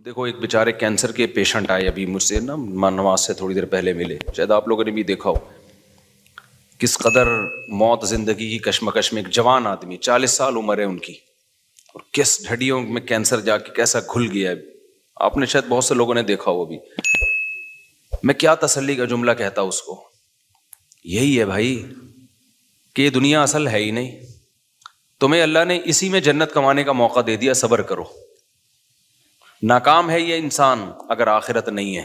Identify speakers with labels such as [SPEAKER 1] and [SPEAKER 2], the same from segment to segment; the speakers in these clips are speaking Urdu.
[SPEAKER 1] دیکھو ایک بیچارے کینسر کے پیشنٹ آئے ابھی مجھ سے نا نماز سے تھوڑی دیر پہلے ملے، شاید آپ لوگوں نے بھی دیکھا ہو کس قدر موت زندگی کی کشمکش میں. ایک جوان آدمی 40 سال عمر ہے ان کی، اور کس ڈھڈیوں میں کینسر جا کے کیسا گھل گیا ہے. آپ نے شاید بہت سے لوگوں نے دیکھا ہو. بھی میں کیا تسلی کا جملہ کہتا اس کو، یہی ہے بھائی کہ یہ دنیا اصل ہے ہی نہیں، تمہیں اللہ نے اسی میں جنت کمانے کا موقع دے دیا، صبر کرو. ناکام ہے یہ انسان اگر آخرت نہیں ہے.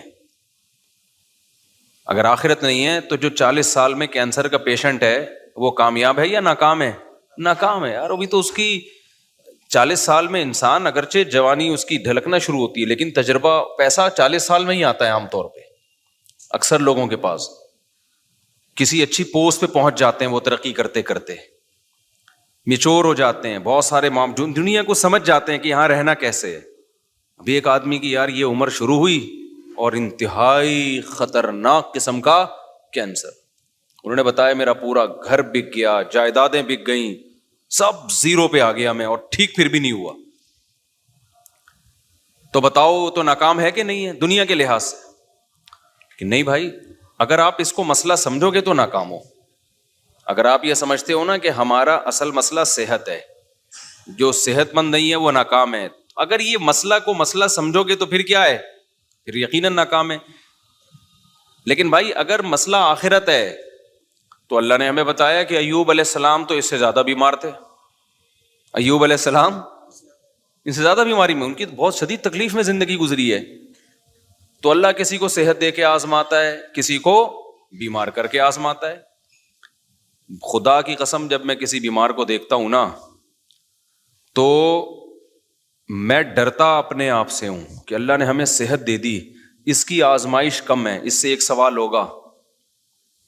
[SPEAKER 1] اگر آخرت نہیں ہے تو جو 40 سال میں کینسر کا پیشنٹ ہے وہ کامیاب ہے یا ناکام ہے؟ ناکام ہے یار. ابھی تو اس کی 40 سال میں انسان اگرچہ جوانی اس کی ڈھلکنا شروع ہوتی ہے، لیکن تجربہ پیسہ 40 سال میں ہی آتا ہے عام طور پہ. اکثر لوگوں کے پاس کسی اچھی پوسٹ پہ پہنچ جاتے ہیں وہ ترقی کرتے کرتے، میچور ہو جاتے ہیں، بہت سارے دنیا کو سمجھ جاتے ہیں کہ یہاں رہنا کیسے ہے. ابھی ایک آدمی کی یار یہ عمر شروع ہوئی اور انتہائی خطرناک قسم کا کینسر. انہوں نے بتایا میرا پورا گھر بک گیا، جائیدادیں بک گئیں، سب زیرو پہ آ گیا میں، اور ٹھیک پھر بھی نہیں ہوا. تو بتاؤ تو ناکام ہے کہ نہیں ہے دنیا کے لحاظ سے؟ کہ نہیں بھائی، اگر آپ اس کو مسئلہ سمجھو گے تو ناکام ہو. اگر آپ یہ سمجھتے ہو نا کہ ہمارا اصل مسئلہ صحت ہے، جو صحت مند نہیں ہے وہ ناکام ہے، اگر یہ مسئلہ کو مسئلہ سمجھو گے تو پھر کیا ہے؟ پھر یقیناً ناکام ہے. لیکن بھائی اگر مسئلہ آخرت ہے تو اللہ نے ہمیں بتایا کہ ایوب علیہ السلام تو اس سے زیادہ بیمار تھے. ایوب علیہ السلام اس سے زیادہ بیماری میں، ان کی بہت شدید تکلیف میں زندگی گزری ہے. تو اللہ کسی کو صحت دے کے آزماتا ہے، کسی کو بیمار کر کے آزماتا ہے. خدا کی قسم جب میں کسی بیمار کو دیکھتا ہوں نا تو میں ڈرتا اپنے آپ سے ہوں کہ اللہ نے ہمیں صحت دے دی، اس کی آزمائش کم ہے. اس سے ایک سوال ہوگا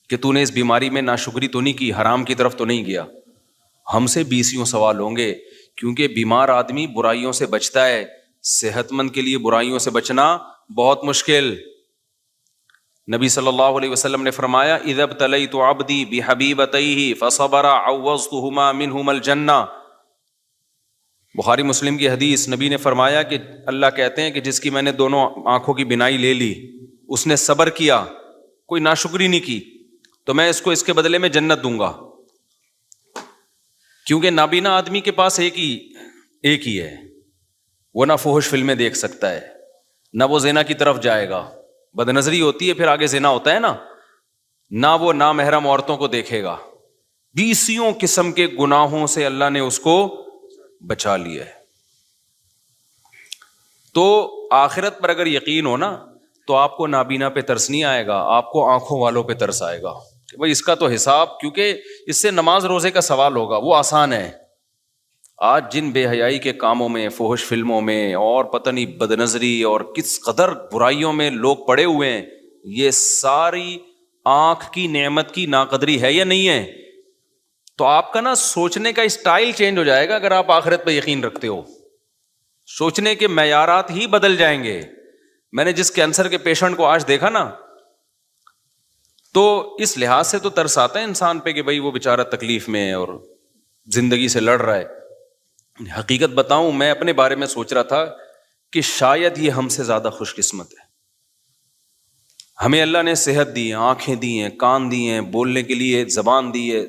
[SPEAKER 1] کہ تو نے اس بیماری میں ناشکری تو نہیں کی، حرام کی طرف تو نہیں گیا. ہم سے 20 سوال ہوں گے، کیونکہ بیمار آدمی برائیوں سے بچتا ہے، صحت مند کے لیے برائیوں سے بچنا بہت مشکل. نبی صلی اللہ علیہ وسلم نے فرمایا اذا ابتلیت عبدی بحبیبتیہ فصبر عوضتہما منہما الجنہ. بخاری مسلم کی حدیث، نبی نے فرمایا کہ اللہ کہتے ہیں کہ جس کی میں نے دونوں آنکھوں کی بینائی لے لی، اس نے صبر کیا، کوئی ناشکری نہیں کی، تو میں اس کو اس کے بدلے میں جنت دوں گا. کیونکہ نابینا آدمی کے پاس ایک ہی ہے، وہ نہ فحش فلمیں دیکھ سکتا ہے، نہ وہ زنا کی طرف جائے گا، بد نظری ہوتی ہے پھر آگے زنا ہوتا ہے نا، نہ وہ نامحرم عورتوں کو دیکھے گا. 20 قسم کے گناہوں سے اللہ نے اس کو بچا لیا ہے. تو آخرت پر اگر یقین ہو نا تو آپ کو نابینا پہ ترس نہیں آئے گا، آپ کو آنکھوں والوں پہ ترس آئے گا کہ بھائی اس کا تو حساب، کیونکہ اس سے نماز روزے کا سوال ہوگا، وہ آسان ہے. آج جن بے حیائی کے کاموں میں، فحش فلموں میں، اور پتہ نہیں بد نظری اور کس قدر برائیوں میں لوگ پڑے ہوئے ہیں، یہ ساری آنکھ کی نعمت کی ناقدری ہے یا نہیں ہے؟ تو آپ کا نا سوچنے کا اسٹائل چینج ہو جائے گا اگر آپ آخرت پہ یقین رکھتے ہو. سوچنے کے معیارات ہی بدل جائیں گے. میں نے جس کینسر کے پیشنٹ کو آج دیکھا نا تو اس لحاظ سے تو ترس آتا ہے انسان پہ کہ بھائی وہ بیچارہ تکلیف میں ہے اور زندگی سے لڑ رہا ہے. حقیقت بتاؤں، میں اپنے بارے میں سوچ رہا تھا کہ شاید یہ ہم سے زیادہ خوش قسمت ہے. ہمیں اللہ نے صحت دی، آنکھیں دی ہیں، کان دی ہیں، بولنے کے لیے زبان دی ہے،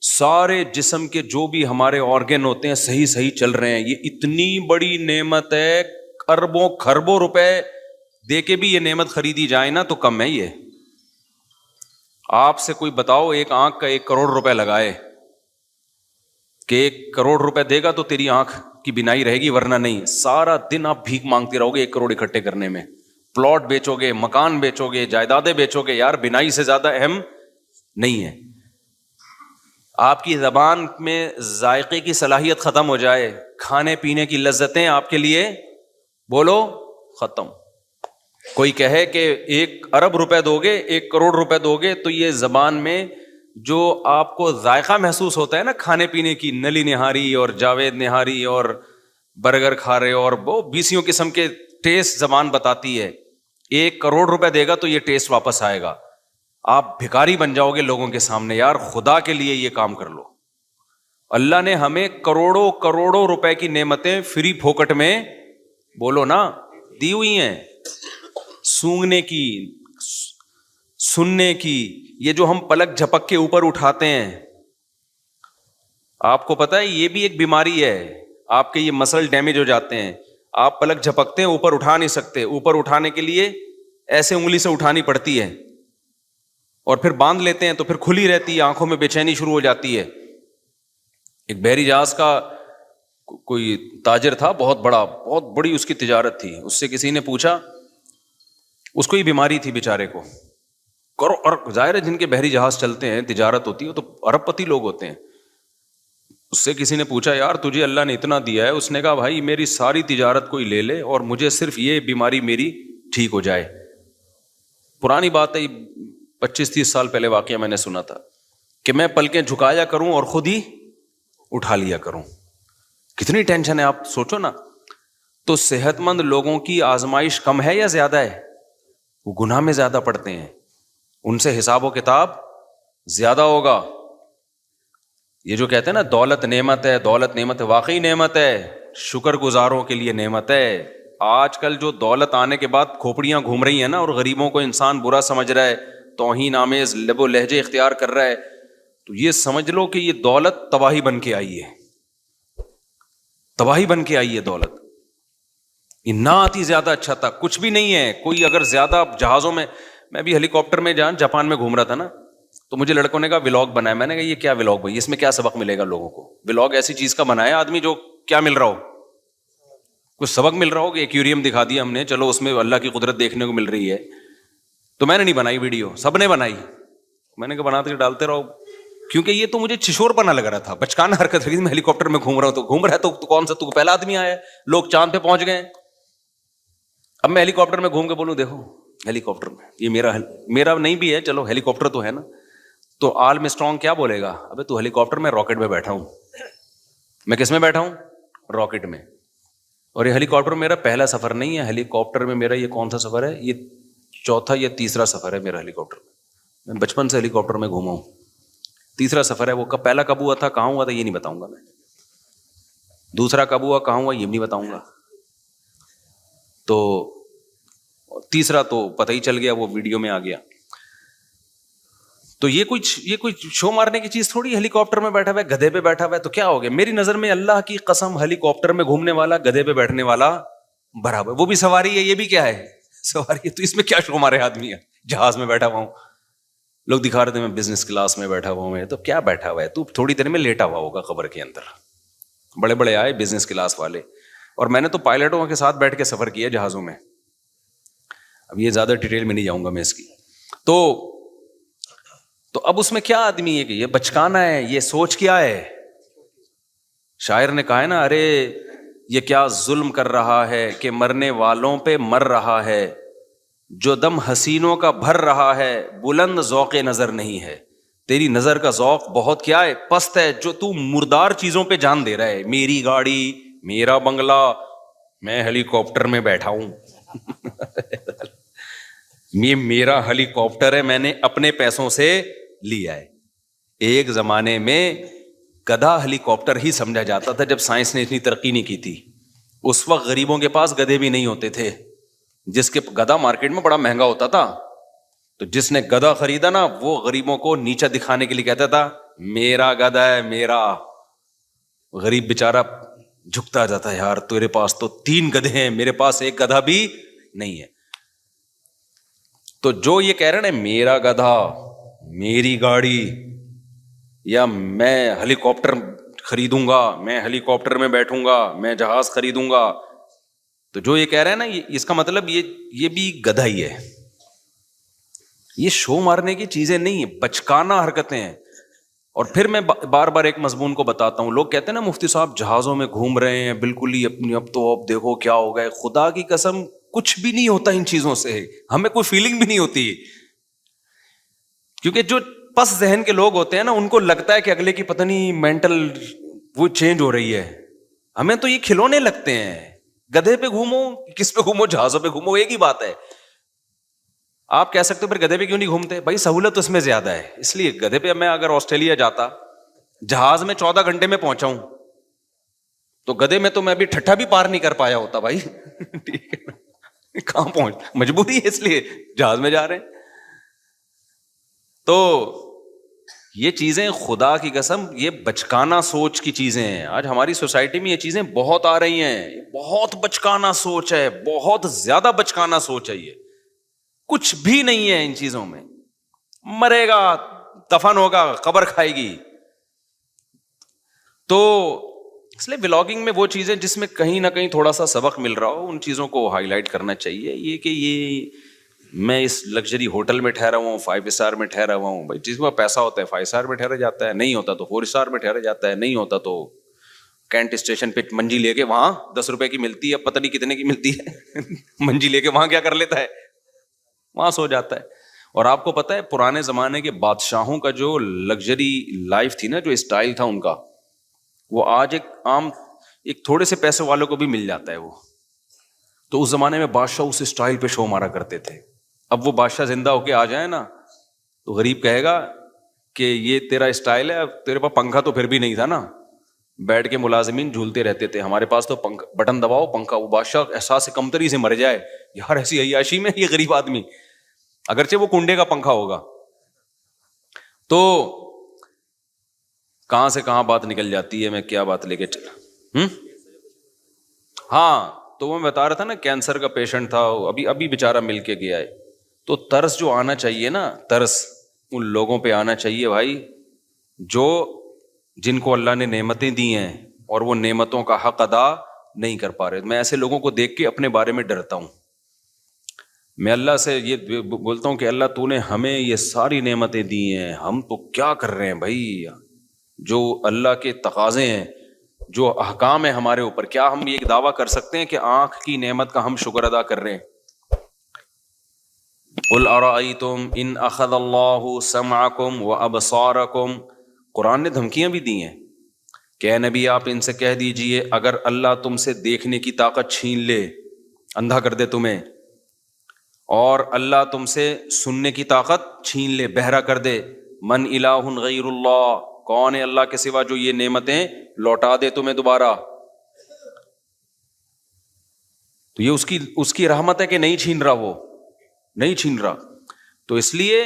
[SPEAKER 1] سارے جسم کے جو بھی ہمارے آرگن ہوتے ہیں صحیح چل رہے ہیں. یہ اتنی بڑی نعمت ہے، اربوں خربوں روپے دے کے بھی یہ نعمت خریدی جائے نا تو کم ہے. یہ آپ سے کوئی بتاؤ ایک آنکھ کا 1 کروڑ روپے لگائے کہ 1 کروڑ روپے دے گا تو تیری آنکھ کی بینائی رہے گی، ورنہ نہیں. سارا دن آپ بھیک مانگتے رہو گے 1 کروڑ اکٹھے کرنے میں. پلاٹ بیچو گے، مکان بیچو گے، جائیدادیں بیچو گے، یار بینائی سے زیادہ اہم نہیں ہے. آپ کی زبان میں ذائقے کی صلاحیت ختم ہو جائے، کھانے پینے کی لذتیں آپ کے لیے بولو ختم. کوئی کہے کہ 1 ارب روپے دو گے، 1 کروڑ روپے دو گے، تو یہ زبان میں جو آپ کو ذائقہ محسوس ہوتا ہے نا کھانے پینے کی، نلی نہاری اور جاوید نہاری اور برگر کھا رہے اور وہ 20 قسم کے ٹیسٹ زبان بتاتی ہے، 1 کروڑ روپے دے گا تو یہ ٹیسٹ واپس آئے گا. آپ بھکاری بن جاؤ گے لوگوں کے سامنے. یار خدا کے لیے یہ کام کر لو. اللہ نے ہمیں کروڑوں کروڑوں روپے کی نعمتیں فری پھوکٹ میں بولو نا دی ہوئی ہیں, سونگنے کی, سننے کی. یہ جو ہم پلک جھپک کے اوپر اٹھاتے ہیں, آپ کو پتا ہے یہ بھی ایک بیماری ہے. آپ کے یہ مسل ڈیمیج ہو جاتے ہیں. آپ پلک جھپکتے ہیں, اوپر اٹھا نہیں سکتے, اوپر اٹھانے کے لیے ایسے انگلی سے اٹھانی پڑتی ہے, اور پھر باندھ لیتے ہیں تو پھر کھلی رہتی ہے, آنکھوں میں بے چینی شروع ہو جاتی ہے. ایک بحری جہاز کا کوئی تاجر تھا, بہت بڑا, بہت بڑی اس کی تجارت تھی. اس سے کسی نے پوچھا, اس کو یہ بیماری تھی بیچارے کو, ظاہر ہے جن کے بحری جہاز چلتے ہیں, تجارت ہوتی ہے, تو ارب پتی لوگ ہوتے ہیں. اس سے کسی نے پوچھا, یار تجھے اللہ نے اتنا دیا ہے؟ اس نے کہا, بھائی میری ساری تجارت کوئی لے لے اور مجھے صرف یہ بیماری میری ٹھیک ہو جائے. پرانی بات ہے, 25-30 سال پہلے واقعہ میں نے سنا تھا, کہ میں پلکیں جھکایا کروں اور خود ہی اٹھا لیا کروں. کتنی ٹینشن ہے, آپ سوچو نا. تو صحت مند لوگوں کی آزمائش کم ہے یا زیادہ ہے؟ وہ گناہ میں زیادہ پڑتے ہیں, ان سے حساب و کتاب زیادہ ہوگا. یہ جو کہتے ہیں نا دولت نعمت ہے, دولت نعمت ہے, واقعی نعمت ہے, شکر گزاروں کے لیے نعمت ہے. آج کل جو دولت آنے کے بعد کھوپڑیاں گھوم رہی ہیں نا, اور غریبوں کو انسان برا سمجھ رہا ہے, توہین آمیز لب و لہجے اختیار کر رہا ہے, تو یہ سمجھ لو کہ یہ دولت تباہی بن کے آئی ہے, تباہی بن کے آئی ہے دولت. یہ نہ آتی زیادہ اچھا تھا, کچھ بھی نہیں ہے. کوئی اگر زیادہ جہازوں میں بھی ہیلی کاپٹر میں جاپان میں گھوم رہا تھا نا, تو مجھے لڑکوں نے کہا ولاگ بنایا. میں نے کہا یہ کیا ولاگ بھائی, اس میں کیا سبق ملے گا لوگوں کو؟ ولاگ ایسی چیز کا بنایا آدمی جو کیا مل رہا ہو, کچھ سبق مل رہا ہو. کہ ایکویریم دکھا دیا ہم نے, چلو اس میں اللہ کی قدرت دیکھنے کو مل رہی ہے. تو میں نے نہیں بنائی ویڈیو, سب نے بنائی. میں نے کہا بناتے کے ڈالتے رہو, کیونکہ یہ تو مجھے چھشور پنا لگ رہا تھا, بچکانہ حرکت لگی. میں ہیلی کاپٹر میں گھوم رہا ہوں, تو گھوم رہا ہے تو کون سا, تو پہلا آدمی آیا ہے, لوگ چاند پہ پہنچ گئے. اب میں ہیلی کاپٹر میں گھوم کے بولوں دیکھو ہیلی کاپٹر میں, یہ میرا نہیں بھی ہے, چلو ہیلی کاپٹر تو ہے نا. تو آرم اسٹرانگ کیا بولے گا, ابے تو ہیلی کاپٹر میں راکٹ میں بیٹھا ہوں. میں کس میں بیٹھا ہوں؟ راکٹ میں. اور یہ ہیلی کاپٹر میرا پہلا سفر نہیں ہے. ہیلی کاپٹر میں میرا یہ کون سا سفر ہے, یہ چوتھا یا تیسرا سفر ہے میرا ہیلی کاپٹر میں. بچپن سے ہیلی کاپٹر میں گھوما ہوں, تیسرا سفر ہے. وہ پہلا کب ہوا تھا, کہاں ہوا تھا, یہ نہیں بتاؤں گا میں. دوسرا کب ہوا, کہاں ہوا, یہ بھی نہیں بتاؤں گا. تو تیسرا تو پتہ ہی چل گیا, وہ ویڈیو میں آ گیا. تو یہ کوئی شو مارنے کی چیز تھوڑی. ہیلی کاپٹر میں بیٹھا ہوا ہے, گدھے پہ بیٹھا ہوا ہے, تو کیا ہو گیا؟ میری نظر میں اللہ کی قسم ہیلی کاپٹر میں گھومنے والا گدھے پہ بیٹھنے والا برابر. وہ بھی سواری ہے, یہ بھی کیا ہے, سواری ہے. تو اس میں کیا شو مارے آدمی ہے, جہاز میں بیٹھا ہوا ہوں, لوگ دکھا رہے تھے میں بزنس کلاس میں بیٹھا ہوا ہوں. تو کیا بیٹھا ہوا ہے تو, تھوڑی دیر میں لیٹا ہوا ہوگا قبر کے اندر. بڑے بڑے آئے بزنس کلاس والے, اور میں نے تو پائلٹوں کے ساتھ بیٹھ کے سفر کیا جہازوں میں. اب یہ زیادہ ڈیٹیل میں نہیں جاؤں گا میں اس کی. تو اب اس میں کیا آدمی ہے کہ یہ بچکانا ہے, یہ سوچ کیا ہے. شاعر نے کہا ہے نا, ارے یہ کیا ظلم کر رہا ہے کہ مرنے والوں پہ مر رہا ہے, جو دم حسینوں کا بھر رہا ہے, بلند ذوق نظر نہیں ہے. تیری نظر کا ذوق بہت کیا ہے, پست ہے, جو تو مردار چیزوں پہ جان دے رہا ہے. میری گاڑی, میرا بنگلہ, میں ہیلی کاپٹر میں بیٹھا ہوں. یہ میرا ہیلی کاپٹر ہے, میں نے اپنے پیسوں سے لیا ہے. ایک زمانے میں گدھا ہیلی کاپٹر ہی سمجھا جاتا تھا, جب سائنس نے اتنی ترقی نہیں کی تھی. اس وقت غریبوں کے پاس گدھے بھی نہیں ہوتے تھے. جس کے گدھا مارکیٹ میں بڑا مہنگا ہوتا تھا, تو جس نے گدھا خریدا نا, وہ غریبوں کو نیچا دکھانے کے لیے کہتا تھا میرا گدھا ہے میرا. غریب بیچارہ جھکتا جاتا ہے, یار تیرے پاس تو 3 گدھے ہیں, میرے پاس ایک گدھا بھی نہیں ہے. تو جو یہ کہہ رہے نا میرا گدھا, میری گاڑی, یا میں ہیلی کاپٹر خریدوں گا, میں ہیلی کاپٹر میں بیٹھوں گا, میں جہاز خریدوں گا, تو جو یہ کہہ رہے ہیں نا, اس کا مطلب یہ بھی گدھا ہی ہے. یہ شو مارنے کی چیزیں نہیں ہیں, بچکانہ حرکتیں ہیں. اور پھر میں بار بار ایک مضمون کو بتاتا ہوں. لوگ کہتے ہیں نا مفتی صاحب جہازوں میں گھوم رہے ہیں بالکل ہی اپنی, اب تو اب دیکھو کیا ہو گئے. خدا کی قسم کچھ بھی نہیں ہوتا ان چیزوں سے, ہمیں کوئی فیلنگ بھی نہیں ہوتی. کیونکہ جو پس ذہن کے لوگ ہوتے ہیں نا, ان کو لگتا ہے کہ اگلے کی پتہ نہیں مینٹل وہ چینج ہو رہی ہے. ہمیں تو یہ کھلونے لگتے ہیں. گدھے پہ گھومو, کس پہ گھومو, جہازوں پہ گھومو, ایک ہی بات ہے. آپ کہہ سکتے ہو پھر گدھے پہ کیوں نہیں گھومتے؟ بھائی سہولت اس میں زیادہ ہے, اس لیے. گدھے پہ میں اگر آسٹریلیا جاتا, جہاز میں 14 گھنٹے میں پہنچا ہوں, تو گدھے میں تو میں ابھی ٹھٹھا بھی پار نہیں کر پایا ہوتا بھائی. ٹھیک ہے, کہاں پہنچ, مجبوری ہے اس لیے جہاز میں جا رہے ہیں. تو یہ چیزیں خدا کی قسم یہ بچکانا سوچ کی چیزیں ہیں. آج ہماری سوسائٹی میں یہ چیزیں بہت آ رہی ہیں, بہت بچکانا سوچ ہے, بہت زیادہ بچکانا سوچ ہے. یہ کچھ بھی نہیں ہے ان چیزوں میں. مرے گا, دفن ہوگا, قبر کھائے گی. تو اس لیے ولاگنگ میں وہ چیزیں جس میں کہیں نہ کہیں تھوڑا سا سبق مل رہا ہو, ان چیزوں کو ہائی لائٹ کرنا چاہیے. یہ کہ یہ میں اس لگژری ہوٹل میں ٹھہرا ہوا ہوں, 5 اسٹار میں ٹھہرا ہوا ہوں. بھائی جس کو پیسہ ہوتا ہے 5 اسٹار میں ٹھہرا جاتا ہے, نہیں ہوتا تو 4 اسٹار میں ٹھہرا جاتا ہے, نہیں ہوتا تو کینٹ اسٹیشن پہ منجی لے کے وہاں 10 روپے کی ملتی ہے, پتہ نہیں کتنے کی ملتی ہے, منجی لے کے وہاں کیا کر لیتا ہے, وہاں سو جاتا ہے. اور آپ کو پتہ ہے پرانے زمانے کے بادشاہوں کا جو لگژری لائف تھی نا, جو اسٹائل تھا ان کا, وہ آج ایک تھوڑے سے پیسے والوں کو بھی مل جاتا ہے وہ. تو اس زمانے میں بادشاہ اس اسٹائل پہ شو مارا کرتے تھے. اب وہ بادشاہ زندہ ہو کے آ جائے نا تو غریب کہے گا کہ یہ تیرا اسٹائل ہے, تیرے پاس پنکھا تو پھر بھی نہیں تھا نا, بیٹھ کے ملازمین جھولتے رہتے تھے, ہمارے پاس تو بٹن دباؤ پنکھا. وہ بادشاہ احساس کمتری سے مر جائے, یار ایسی عیاشی میں یہ غریب آدمی, اگرچہ وہ کنڈے کا پنکھا ہوگا. تو کہاں سے کہاں بات نکل جاتی ہے, میں کیا بات لے کے چلا. ہاں تو وہ میں بتا رہا تھا نا, کینسر کا پیشنٹ تھا, ابھی بیچارہ مل کے گیا ہے. تو ترس جو آنا چاہیے نا, ترس ان لوگوں پہ آنا چاہیے بھائی جو جن کو اللہ نے نعمتیں دی ہیں اور وہ نعمتوں کا حق ادا نہیں کر پا رہے. میں ایسے لوگوں کو دیکھ کے اپنے بارے میں ڈرتا ہوں. میں اللہ سے یہ بولتا ہوں کہ اللہ تو نے ہمیں یہ ساری نعمتیں دی ہیں, ہم تو کیا کر رہے ہیں بھائی, جو اللہ کے تقاضے ہیں, جو احکام ہیں ہمارے اوپر, کیا ہم یہ دعویٰ کر سکتے ہیں کہ آنکھ کی نعمت کا ہم شکر ادا کر رہے ہیں؟ قل ارأیتم ان اخذ اللہ سمعکم وابصارکم. قرآن نے دھمکیاں بھی دی ہیں کہ اے نبی آپ ان سے کہہ دیجئے اگر اللہ تم سے دیکھنے کی طاقت چھین لے, اندھا کر دے تمہیں, اور اللہ تم سے سننے کی طاقت چھین لے, بہرا کر دے, من الہ غیر اللہ, کون ہے اللہ کے سوا جو یہ نعمتیں لوٹا دے تمہیں دوبارہ. تو یہ اس کی رحمت ہے کہ نہیں چھین رہا, وہ نہیں چھین رہا. تو اس لیے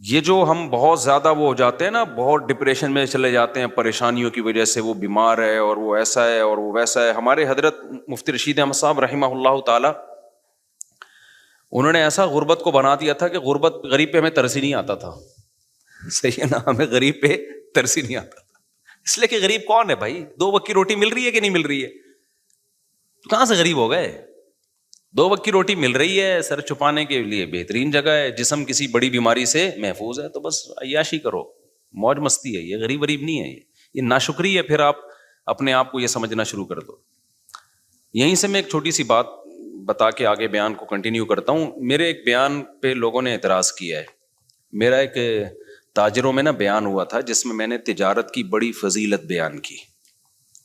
[SPEAKER 1] یہ جو ہم بہت زیادہ وہ ہو جاتے ہیں نا, بہت ڈپریشن میں چلے جاتے ہیں پریشانیوں کی وجہ سے, وہ بیمار ہے اور وہ ایسا ہے اور وہ ویسا ہے. ہمارے حضرت مفتی رشید احمد صاحب رحمہ اللہ تعالی, انہوں نے ایسا غربت کو بنا دیا تھا کہ غریب پہ ہمیں ترس ہی نہیں آتا تھا. صحیح ہے نا, ہمیں غریب پہ ترس ہی نہیں آتا تھا, اس لیے کہ غریب کون ہے بھائی, 2 وقت کی روٹی مل رہی ہے کہ نہیں مل رہی ہے, کہاں سے غریب ہو گئے. 2 وقت کی روٹی مل رہی ہے, سر چھپانے کے لیے بہترین جگہ ہے, جسم کسی بڑی بیماری سے محفوظ ہے, تو بس عیاشی کرو, موج مستی ہے. یہ غریب نہیں ہے, یہ ناشکری ہے. پھر آپ اپنے آپ کو یہ سمجھنا شروع کر دو. یہیں سے میں ایک چھوٹی سی بات بتا کے آگے بیان کو کنٹینیو کرتا ہوں. میرے ایک بیان پہ لوگوں نے اعتراض کیا ہے. میرا ایک تاجروں میں نا بیان ہوا تھا جس میں نے تجارت کی بڑی فضیلت بیان کی.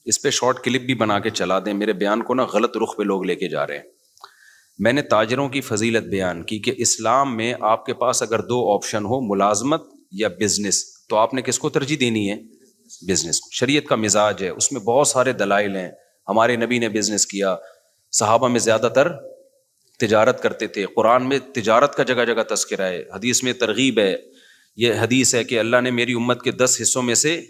[SPEAKER 1] اس پہ شارٹ کلپ بھی بنا کے چلا دیں, میرے بیان کو نا غلط رخ پہ لوگ لے کے جا رہے ہیں. میں نے تاجروں کی فضیلت بیان کی کہ اسلام میں آپ کے پاس اگر 2 آپشن ہو, ملازمت یا بزنس, تو آپ نے کس کو ترجیح دینی ہے؟ بزنس کو. شریعت کا مزاج ہے, اس میں بہت سارے دلائل ہیں. ہمارے نبی نے بزنس کیا, صحابہ میں زیادہ تر تجارت کرتے تھے, قرآن میں تجارت کا جگہ جگہ تذکرہ ہے, حدیث میں ترغیب ہے. یہ حدیث ہے کہ اللہ نے میری امت کے 10 حصوں میں سے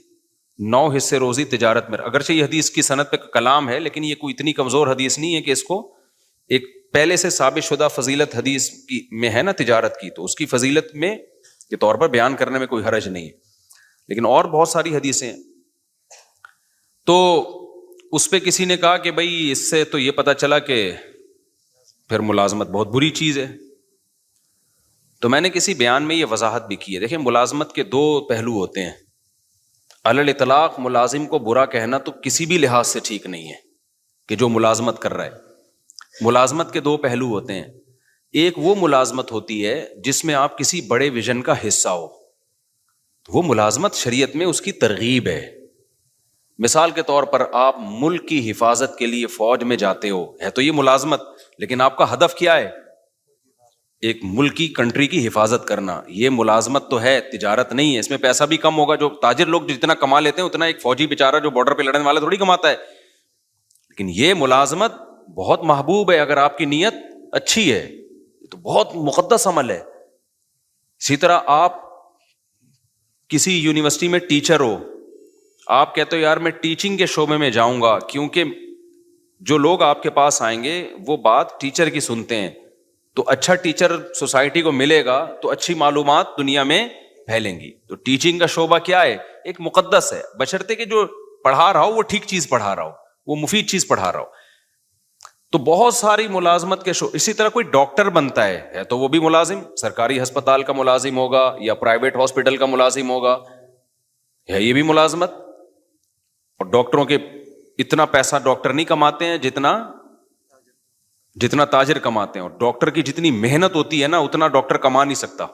[SPEAKER 1] 9 حصے روزی تجارت میں. اگرچہ یہ حدیث کی سند پہ کلام ہے, لیکن یہ کوئی اتنی کمزور حدیث نہیں ہے کہ اس کو ایک پہلے سے ثابت شدہ فضیلت حدیث کی میں ہے نا تجارت کی, تو اس کی فضیلت میں کے طور پر بیان کرنے میں کوئی حرج نہیں ہے. لیکن اور بہت ساری حدیثیں ہیں. تو اس پہ کسی نے کہا کہ بھائی اس سے تو یہ پتہ چلا کہ پھر ملازمت بہت بری چیز ہے. تو میں نے کسی بیان میں یہ وضاحت بھی کی ہے. دیکھیں, ملازمت کے 2 پہلو ہوتے ہیں. علی الاطلاق ملازم کو برا کہنا تو کسی بھی لحاظ سے ٹھیک نہیں ہے کہ جو ملازمت کر رہا ہے. ملازمت کے 2 پہلو ہوتے ہیں. ایک وہ ملازمت ہوتی ہے جس میں آپ کسی بڑے ویژن کا حصہ ہو, وہ ملازمت شریعت میں اس کی ترغیب ہے. مثال کے طور پر آپ ملک کی حفاظت کے لیے فوج میں جاتے ہو, ہے تو یہ ملازمت, لیکن آپ کا ہدف کیا ہے؟ ایک ملکی کنٹری کی حفاظت کرنا. یہ ملازمت تو ہے, تجارت نہیں ہے. اس میں پیسہ بھی کم ہوگا, جو تاجر لوگ جتنا کما لیتے ہیں اتنا ایک فوجی بیچارہ جو بارڈر پہ لڑنے والا تھوڑی کماتا ہے. لیکن یہ ملازمت بہت محبوب ہے اگر آپ کی نیت اچھی ہے, تو بہت مقدس عمل ہے. اسی طرح آپ کسی یونیورسٹی میں ٹیچر ہو, آپ کہتے ہو یار میں ٹیچنگ کے شعبے میں جاؤں گا, کیونکہ جو لوگ آپ کے پاس آئیں گے وہ بات ٹیچر کی سنتے ہیں, تو اچھا ٹیچر سوسائٹی کو ملے گا تو اچھی معلومات دنیا میں پھیلیں گی. تو ٹیچنگ کا شعبہ کیا ہے؟ ایک مقدس ہے, بشرطے کہ جو پڑھا رہا ہو وہ ٹھیک چیز پڑھا رہا ہو, وہ مفید چیز پڑھا رہا ہو. تو بہت ساری ملازمت کے شعبے. اسی طرح کوئی ڈاکٹر بنتا ہے تو وہ بھی ملازم, سرکاری ہسپتال کا ملازم ہوگا یا پرائیویٹ ہاسپٹل کا ملازم ہوگا, ہے یہ بھی ملازمت. اور ڈاکٹروں کے اتنا پیسہ ڈاکٹر نہیں کماتے ہیں جتنا تاجر کماتے ہیں, اور ڈاکٹر کی جتنی محنت ہوتی ہے نا اتنا ڈاکٹر کما نہیں سکتا.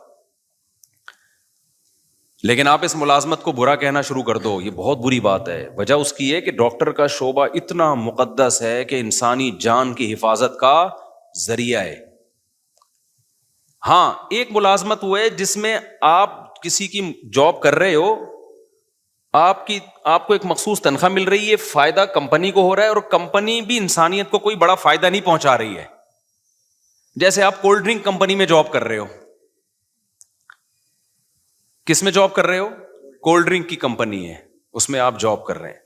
[SPEAKER 1] لیکن آپ اس ملازمت کو برا کہنا شروع کر دو, یہ بہت بری بات ہے. وجہ اس کی ہے کہ ڈاکٹر کا شعبہ اتنا مقدس ہے کہ انسانی جان کی حفاظت کا ذریعہ ہے. ہاں ایک ملازمت وہ ہے جس میں آپ کسی کی جاب کر رہے ہو, آپ کو ایک مخصوص تنخواہ مل رہی ہے, فائدہ کمپنی کو ہو رہا ہے, اور کمپنی بھی انسانیت کو کوئی بڑا فائدہ نہیں پہنچا رہی ہے. جیسے آپ کولڈ ڈرنک کمپنی میں جاب کر رہے ہو, کس میں جاب کر رہے ہو؟ کولڈ ڈرنک کی کمپنی ہے, اس میں آپ جاب کر رہے ہیں,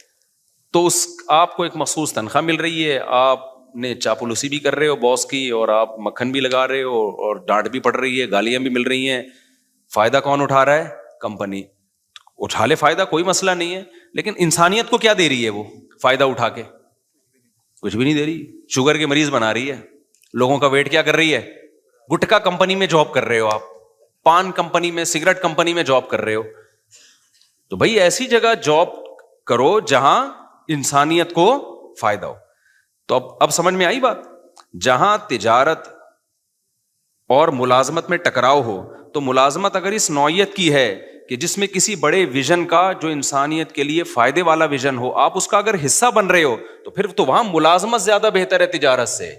[SPEAKER 1] تو آپ کو ایک مخصوص تنخواہ مل رہی ہے, آپ نے چاپلوسی بھی کر رہے ہو باس کی, اور آپ مکھن بھی لگا رہے ہو, اور ڈانٹ بھی پڑ رہی ہے, گالیاں بھی مل رہی ہیں. فائدہ کون اٹھا رہا ہے؟ کمپنی. اٹھا لے فائدہ, کوئی مسئلہ نہیں ہے, لیکن انسانیت کو کیا دے رہی ہے وہ فائدہ اٹھا کے؟ کچھ بھی نہیں دے رہی. شوگر کے مریض بنا رہی ہے, لوگوں کا ویٹ کیا کر رہی ہے. گٹکا کمپنی میں جاب کر رہے ہو آپ, پان کمپنی میں, سگریٹ کمپنی میں جاب کر رہے ہو, تو بھائی ایسی جگہ جاب کرو جہاں انسانیت کو فائدہ ہو. تو اب سمجھ میں آئی بات؟ جہاں تجارت اور ملازمت میں ٹکراؤ ہو, تو ملازمت اگر اس نوعیت کی ہے کہ جس میں کسی بڑے ویژن کا, جو انسانیت کے لیے فائدے والا ویژن ہو, آپ اس کا اگر حصہ بن رہے ہو, تو پھر تو وہاں ملازمت زیادہ بہتر ہے تجارت سے.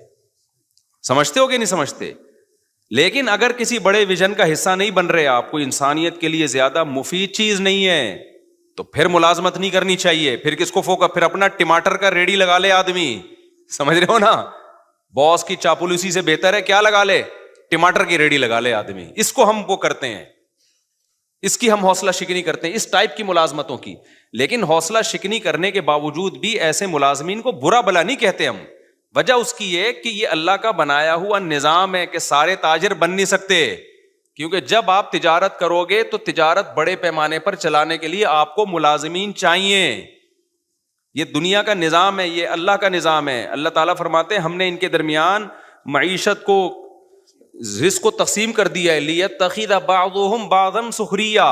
[SPEAKER 1] سمجھتے ہو کہ نہیں سمجھتے؟ لیکن اگر کسی بڑے ویژن کا حصہ نہیں بن رہے آپ, کو انسانیت کے لیے زیادہ مفید چیز نہیں ہے, تو پھر ملازمت نہیں کرنی چاہیے. پھر کس کو فوکس, پھر اپنا ٹماٹر کا ریڑھی لگا لے آدمی. سمجھ رہے ہو نا؟ باس کی چاپلوسی سے بہتر ہے کیا لگا لے؟ ٹماٹر کی ریڑھی لگا لے آدمی. اس کو ہم وہ کرتے ہیں, اس کی ہم حوصلہ شکنی کرتے ہیں, اس ٹائپ کی ملازمتوں کی. لیکن حوصلہ شکنی کرنے کے باوجود بھی ایسے ملازمین کو برا بلا نہیں کہتے ہم. وجہ اس کی یہ کہ یہ اللہ کا بنایا ہوا نظام ہے کہ سارے تاجر بن نہیں سکتے, کیونکہ جب آپ تجارت کرو گے تو تجارت بڑے پیمانے پر چلانے کے لیے آپ کو ملازمین چاہیے. یہ دنیا کا نظام ہے, یہ اللہ کا نظام ہے. اللہ تعالیٰ فرماتے ہیں ہم نے ان کے درمیان معیشت کو, رزق کو تقسیم کر دیا ہے, لیتخذ بعضهم بعضا سخریا,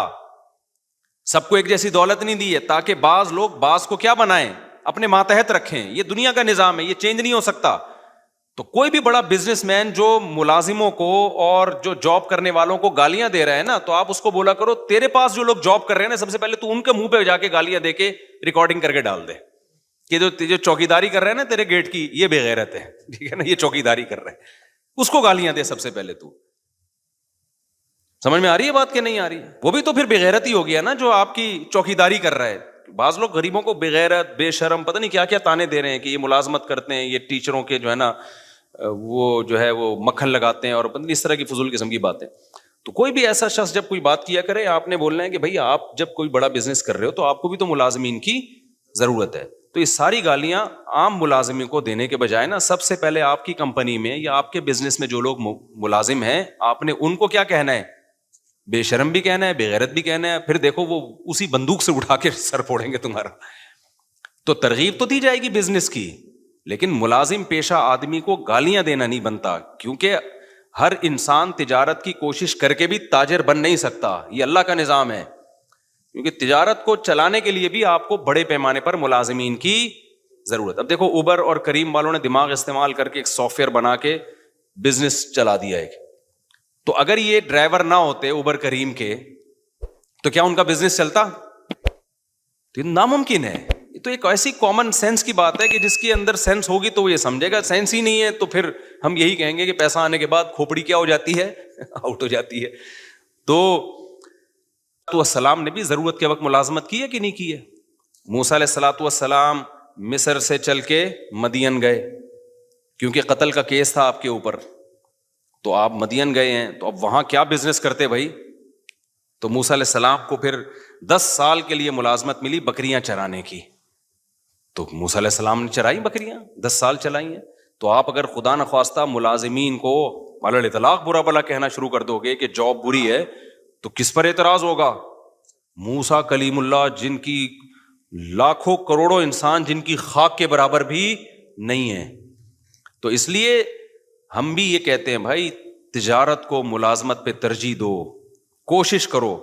[SPEAKER 1] سب کو ایک جیسی دولت نہیں دی ہے تاکہ بعض لوگ بعض کو کیا بنائیں, اپنے ماتحت رکھیں. یہ دنیا کا نظام ہے, یہ چینج نہیں ہو سکتا. تو کوئی بھی بڑا بزنس مین جو ملازموں کو اور جو جاب کرنے والوں کو گالیاں دے رہا ہے نا, تو آپ اس کو بولا کرو تیرے پاس جو لوگ جاب کر رہے ہیں نا, سب سے پہلے تو ان کے منہ پہ جا کے گالیاں دے کے ریکارڈنگ کر کے ڈال دے کہ جو چوکیداری کر رہے ہیں نا تیرے گیٹ کی, یہ بے غیرت ہے, ٹھیک ہے نا, یہ چوکیداری کر رہے ہیں, اس کو گالیاں دے سب سے پہلے تو. سمجھ میں آ رہی ہے بات کہ نہیں آ رہی؟ وہ بھی تو پھر بے غیرت ہی ہو گیا نا جو آپ کی چوکیداری کر رہا ہے. بعض لوگ غریبوں کو بے غیرت, بے شرم, پتہ نہیں کیا کیا تانے دے رہے ہیں کہ یہ ملازمت کرتے ہیں, یہ ٹیچروں کے جو ہے نا وہ جو ہے وہ مکھن لگاتے ہیں, اور پتہ نہیں اس طرح کی فضول قسم کی باتیں. تو کوئی بھی ایسا شخص جب کوئی بات کیا کرے, آپ نے بولنا ہے کہ بھائی آپ جب کوئی بڑا بزنس کر رہے ہو تو آپ کو بھی تو ملازمین کی ضرورت ہے. تو یہ ساری گالیاں عام ملازمین کو دینے کے بجائے نا, سب سے پہلے آپ کی کمپنی میں یا آپ کے بزنس میں جو لوگ ملازم ہیں, آپ نے ان کو کیا کہنا ہے, بے شرم بھی کہنا ہے, بے غیرت بھی کہنا ہے. پھر دیکھو وہ اسی بندوق سے اٹھا کے سر پھوڑیں گے تمہارا. تو ترغیب تو دی جائے گی بزنس کی, لیکن ملازم پیشہ آدمی کو گالیاں دینا نہیں بنتا, کیونکہ ہر انسان تجارت کی کوشش کر کے بھی تاجر بن نہیں سکتا. یہ اللہ کا نظام ہے, کیونکہ تجارت کو چلانے کے لیے بھی آپ کو بڑے پیمانے پر ملازمین کی ضرورت. اب دیکھو اوبر اور کریم والوں نے دماغ استعمال کر کے ایک سافٹ ویئر بنا کے بزنس چلا دیا ہے. تو اگر یہ ڈرائیور نہ ہوتے اوبر کریم کے, تو کیا ان کا بزنس چلتا؟ تو یہ ناممکن ہے. یہ تو ایک ایسی کامن سینس کی بات ہے کہ جس کے اندر سینس ہوگی تو وہ یہ سمجھے گا, سینس ہی نہیں ہے تو پھر ہم یہی کہیں گے کہ پیسہ آنے کے بعد کھوپڑی کیا ہو جاتی ہے, آؤٹ ہو جاتی ہے. تو السلام نے بھی ضرورت کے وقت ملازمت کی ہے کہ نہیں کی ہے؟ موسیٰ علیہ الصلوۃ والسلام مصر سے چل کے مدین گئے, کیونکہ قتل کا کیس تھا آپ کے اوپر، تو آپ مدین گئے ہیں، تو اب وہاں کیا بزنس کرتے بھائی؟ تو موسیٰ علیہ السلام کو پھر 10 سال کے لیے ملازمت ملی بکریاں چرانے کی، تو موسیٰ علیہ السلام نے چرائی بکریاں، 10 سال چلائی ہیں. تو آپ اگر خدا نخواستہ ملازمین کو علی الاطلاق برا بلا کہنا شروع کر دو گے کہ جاب بری ہے، تو کس پر اعتراض ہوگا؟ موسیٰ کلیم اللہ جن کی لاکھوں کروڑوں انسان جن کی خاک کے برابر بھی نہیں ہے. تو اس لیے ہم بھی یہ کہتے ہیں بھائی تجارت کو ملازمت پہ ترجیح دو، کوشش کرو،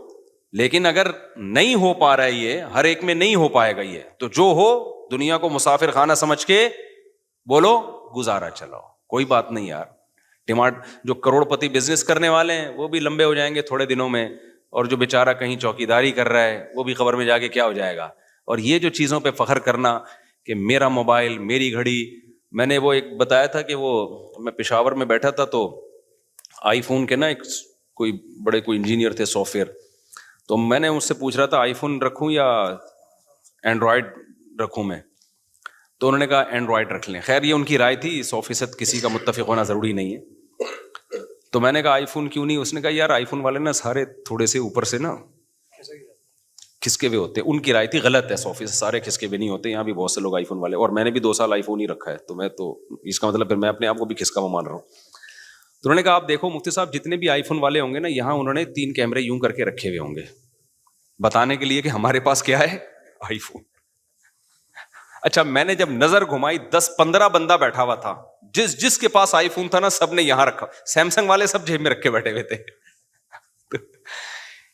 [SPEAKER 1] لیکن اگر نہیں ہو پا رہا ہے، یہ ہر ایک میں نہیں ہو پائے گا، یہ تو جو ہو دنیا کو مسافر خانہ سمجھ کے بولو گزارا چلاؤ، کوئی بات نہیں یار. جو کروڑ پتی بزنس کرنے والے ہیں وہ بھی لمبے ہو جائیں گے تھوڑے دنوں میں، اور جو بیچارہ کہیں چوکیداری کر رہا ہے وہ بھی قبر میں جا کے کیا ہو جائے گا. اور یہ جو چیزوں پہ فخر کرنا کہ میرا موبائل، میری گھڑی، میں نے وہ ایک بتایا تھا کہ وہ میں پشاور میں بیٹھا تھا تو آئی فون کے نا ایک کوئی انجینئر تھے سافٹ ویئر، تو میں نے اس سے پوچھ رہا تھا آئی فون رکھوں یا اینڈرائڈ رکھوں میں، تو انہوں نے کہا اینڈرائڈ رکھ لیں. خیر یہ ان کی رائے تھی، 100% کسی کا متفق ہونا ضروری نہیں ہے. تو میں نے کہا آئی فون کیوں نہیں؟ اس نے کہا یار آئی فون والے نا سارے تھوڑے سے اوپر سے نا کھسکے ہوئے ہوتے ہیں. ان کی رائے تھی غلط ہے، 100% سارے کھسکے ہوئے نہیں ہوتے، یہاں بھی بہت سے لوگ آئی فون والے، اور میں نے بھی 2 سال آئی فون ہی رکھا ہے، تو میں تو اس کا مطلب پھر میں اپنے آپ کو بھی کھسکا ہوا مان رہا ہوں. تو انہوں نے کہا آپ دیکھو مفتی صاحب جتنے بھی آئی فون والے ہوں گے نا، یہاں انہوں نے 3 کیمرے یوں کر کے رکھے ہوئے ہوں گے بتانے کے لیے کہ ہمارے پاس کیا ہے، آئی فون. اچھا میں نے جب نظر گھمائی 10-15 بندہ بیٹھا ہوا تھا، جس کے پاس آئی فون تھا نا سب نے یہاں رکھا، سیمسنگ والے سب جیب میں رکھ کے بیٹھے ہوئے تھے.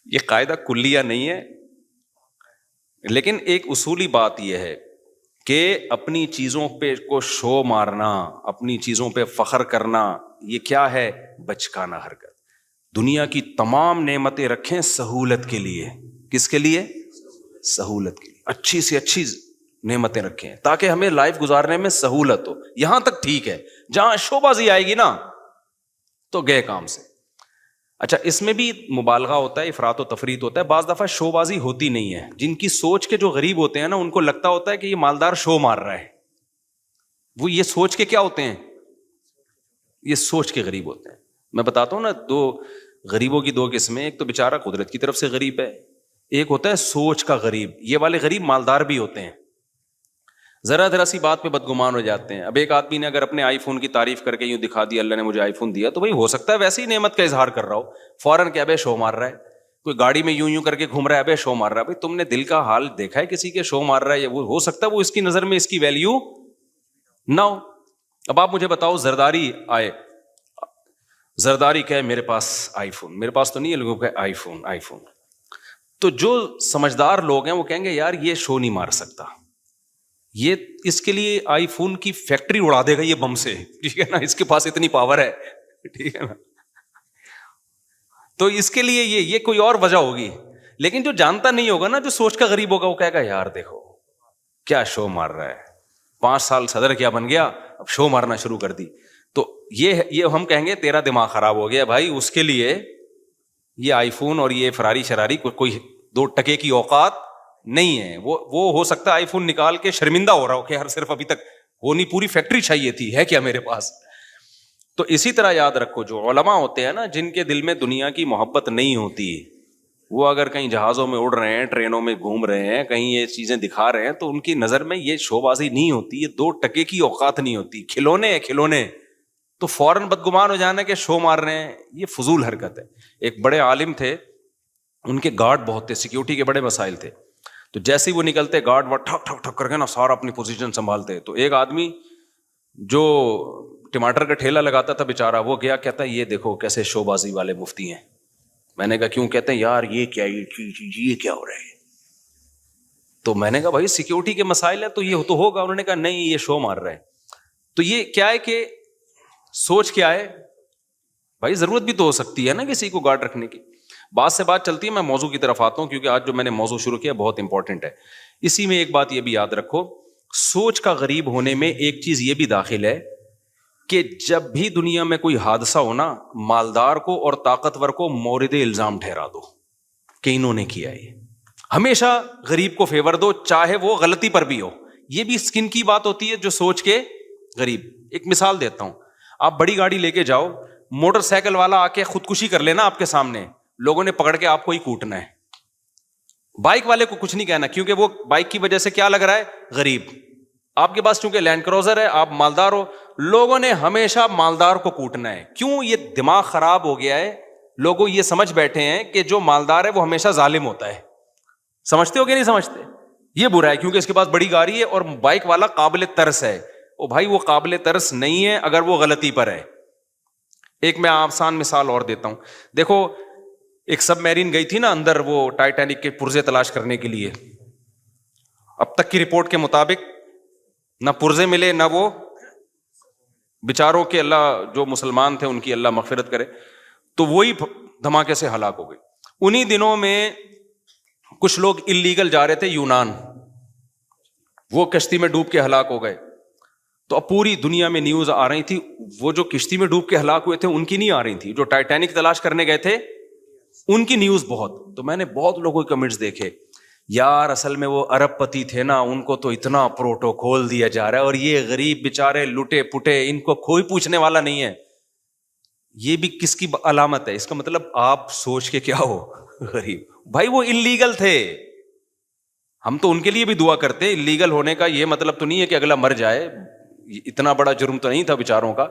[SPEAKER 1] یہ قاعدہ کلیہ نہیں ہے، لیکن ایک اصولی بات یہ ہے کہ اپنی چیزوں پہ کو شو مارنا، اپنی چیزوں پہ فخر کرنا، یہ کیا ہے؟ بچکانہ حرکت. دنیا کی تمام نعمتیں رکھیں سہولت کے لیے. کس کے لیے؟ سہولت کے لیے. اچھی سے اچھی نعمتیں رکھیں تاکہ ہمیں لائف گزارنے میں سہولت ہو. یہاں تک ٹھیک ہے، جہاں شوبازی آئے گی نا تو گئے کام سے. اچھا اس میں بھی مبالغہ ہوتا ہے، افراط و تفریط ہوتا ہے. بعض دفعہ شو بازی ہوتی نہیں ہے. جن کی سوچ کے جو غریب ہوتے ہیں نا ان کو لگتا ہوتا ہے کہ یہ مالدار شو مار رہا ہے، وہ یہ سوچ کے کیا ہوتے ہیں؟ یہ سوچ کے غریب ہوتے ہیں. میں بتاتا ہوں نا، 2 غریبوں کی 2 قسمیں. ایک تو بیچارہ قدرت کی طرف سے غریب ہے، ایک ہوتا ہے سوچ کا غریب. یہ والے غریب مالدار بھی ہوتے ہیں، ذرا سی بات پہ بدگمان ہو جاتے ہیں. اب ایک آدمی نے اگر اپنے آئی فون کی تعریف کر کے یوں دکھا دیا اللہ نے مجھے آئی فون دیا، تو بھائی ہو سکتا ہے ویسے ہی نعمت کا اظہار کر رہا ہو، فوراً کیا بے شو مار رہا ہے. کوئی گاڑی میں یوں کر کے گھوم رہا ہے، بے شو مار رہا ہے. بھائی تم نے دل کا حال دیکھا ہے کسی کے؟ شو مار رہا ہے، وہ ہو سکتا ہے وہ اس کی نظر میں اس کی ویلیو نہ ہو. اب آپ مجھے بتاؤ زرداری آئے، زرداری کہے میرے پاس آئی فون، میرے پاس تو نہیں ہے، لوگوں کا آئی فون. تو جو سمجھدار لوگ ہیں وہ کہیں گے یار یہ شو نہیں مار سکتا، یہ اس کے لیے آئی فون کی فیکٹری اڑا دے گا یہ بم سے، ٹھیک ہے نا، اس کے پاس اتنی پاور ہے، ٹھیک ہے نا. تو اس کے لیے یہ کوئی اور وجہ ہوگی. لیکن جو جانتا نہیں ہوگا نا، جو سوچ کا غریب ہوگا، وہ کہے گا یار دیکھو کیا شو مار رہا ہے، 5 سال صدر کیا بن گیا، اب شو مارنا شروع کر دی. تو یہ ہم کہیں گے تیرا دماغ خراب ہو گیا بھائی. اس کے لیے یہ آئی فون اور یہ فراری شراری کوئی 2 ٹکے کی اوقات نہیں ہے. وہ ہو سکتا ہے آئی فون نکال کے شرمندہ ہو رہا ہو کہ ہر صرف ابھی تک وہ نہیں، پوری فیکٹری چاہیے تھی، ہے کیا میرے پاس. تو اسی طرح یاد رکھو جو علماء ہوتے ہیں نا، جن کے دل میں دنیا کی محبت نہیں ہوتی، وہ اگر کہیں جہازوں میں اڑ رہے ہیں، ٹرینوں میں گھوم رہے ہیں، کہیں یہ چیزیں دکھا رہے ہیں، تو ان کی نظر میں یہ شو بازی نہیں ہوتی، یہ 2 ٹکے کی اوقات نہیں ہوتی، کھلونے. تو فوراً بدگمان ہو جانا کہ شو مار رہے ہیں، یہ فضول حرکت ہے. ایک بڑے عالم تھے، ان کے گارڈ بہت تھے، سیکیورٹی کے بڑے مسائل تھے. تو جیسے ہی وہ نکلتے گارڈ وہ ٹھک ٹھک ٹھک کر کے نا سارا اپنی پوزیشن سنبھالتے. تو ایک آدمی جو ٹماٹر کا ٹھیلا لگاتا تھا بیچارہ، وہ گیا کہتا ہے یہ دیکھو کیسے شو بازی والے مفتی ہیں. میں نے کہا کیوں؟ کہتے ہیں یار یہ کیا ہو رہا ہے. تو میں نے کہا بھائی سیکیورٹی کے مسائل ہے تو یہ تو ہوگا. انہوں نے کہا نہیں یہ شو مار رہا ہے. تو یہ کیا ہے کہ سوچ کیا ہے بھائی، ضرورت بھی تو ہو سکتی ہے نا کسی کو گارڈ رکھنے کی. بات سے بات چلتی ہے، میں موضوع کی طرف آتا ہوں کیونکہ آج جو میں نے موضوع شروع کیا بہت امپورٹنٹ ہے. اسی میں ایک بات یہ بھی یاد رکھو، سوچ کا غریب ہونے میں ایک چیز یہ بھی داخل ہے کہ جب بھی دنیا میں کوئی حادثہ ہونا، مالدار کو اور طاقتور کو مورد الزام ٹھہرا دو کہ انہوں نے کیا. یہ ہمیشہ غریب کو فیور دو، چاہے وہ غلطی پر بھی ہو. یہ بھی اسکن کی بات ہوتی ہے جو سوچ کے غریب. ایک مثال دیتا ہوں, آپ بڑی گاڑی لے کے جاؤ, موٹر سائیکل والا آ کے خودکشی کر لینا آپ کے سامنے, لوگوں نے پکڑ کے آپ کو ہی کوٹنا ہے. بائک والے کو کچھ نہیں کہنا, کیونکہ وہ بائک کی وجہ سے کیا لگ رہا ہے, غریب. آپ کے پاس چونکہ لینڈ کروزر ہے, آپ مالدار ہو, لوگوں نے ہمیشہ مالدار کو کوٹنا ہے. کیوں؟ یہ دماغ خراب ہو گیا ہے, لوگوں یہ سمجھ بیٹھے ہیں کہ جو مالدار ہے وہ ہمیشہ ظالم ہوتا ہے. سمجھتے ہو کہ نہیں سمجھتے؟ یہ برا ہے, کیونکہ اس کے پاس بڑی گاڑی ہے اور بائک والا قابل ترس ہے. او بھائی, وہ قابل ترس نہیں ہے اگر وہ غلطی پر ہے. ایک میں آسان مثال اور دیتا ہوں. دیکھو, ایک سب میرین گئی تھی نا اندر, وہ ٹائٹینک کے پرزے تلاش کرنے کے لیے. اب تک کی رپورٹ کے مطابق نہ پرزے ملے, نہ وہ بیچاروں کے, اللہ جو مسلمان تھے ان کی اللہ مغفرت کرے, تو وہی دھماکے سے ہلاک ہو گئے. انہی دنوں میں کچھ لوگ اللیگل جا رہے تھے یونان, وہ کشتی میں ڈوب کے ہلاک ہو گئے. تو اب پوری دنیا میں نیوز آ رہی تھی, وہ جو کشتی میں ڈوب کے ہلاک ہوئے تھے ان کی نہیں آ رہی تھی, جو ٹائٹینک تلاش کرنے گئے تھے ان کی نیوز بہت. تو میں نے بہت لوگوں کے کمنٹس دیکھے, یار اصل میں وہ ارب پتی تھے نا, ان کو تو اتنا پروٹوکول دیا جا رہا ہے, اور یہ غریب بیچارے لٹے پٹے, ان کو کوئی پوچھنے والا نہیں ہے. یہ بھی کس کی علامت ہے؟ اس کا مطلب آپ سوچ کے کیا ہو, غریب. بھائی وہ انلیگل تھے, ہم تو ان کے لیے بھی دعا کرتے ہیں. انلیگل ہونے کا یہ مطلب تو نہیں ہے کہ اگلا مر جائے, اتنا بڑا جرم تو نہیں تھا بیچاروں کا,